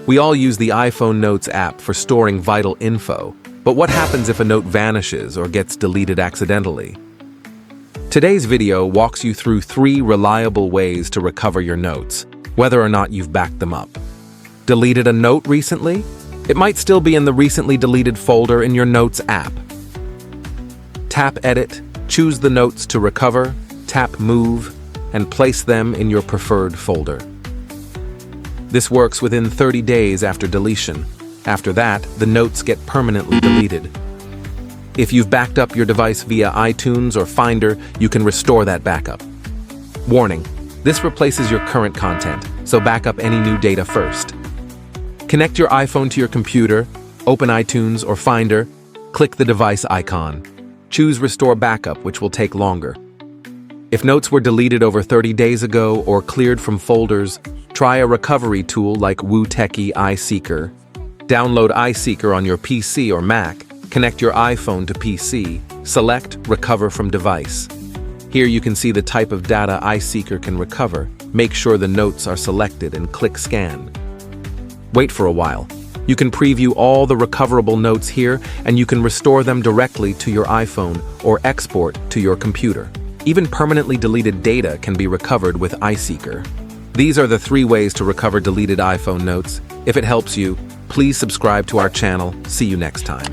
We all use the iPhone Notes app for storing vital info, but what happens if a note vanishes or gets deleted accidentally? Today's video walks you through 3 reliable ways to recover your notes, whether or not you've backed them up. Deleted a note recently? It might still be in the recently deleted folder in your Notes app. Tap Edit, choose the notes to recover, tap Move, and place them in your preferred folder. This works within 30 days after deletion. After that, the notes get permanently deleted. If you've backed up your device via iTunes or Finder, you can restore that backup. Warning: this replaces your current content, so back up any new data first. Connect your iPhone to your computer, open iTunes or Finder, click the device icon. Choose Restore Backup, which will take longer. If notes were deleted over 30 days ago or cleared from folders, try a recovery tool like Woo-Techie iSeeker. Download iSeeker on your PC or Mac, connect your iPhone to PC, select Recover from Device. Here you can see the type of data iSeeker can recover. Make sure the notes are selected and click Scan. Wait for a while. You can preview all the recoverable notes here, and you can restore them directly to your iPhone or export to your computer. Even permanently deleted data can be recovered with iSeeker. These are the 3 ways to recover deleted iPhone notes. If it helps you, please subscribe to our channel. See you next time.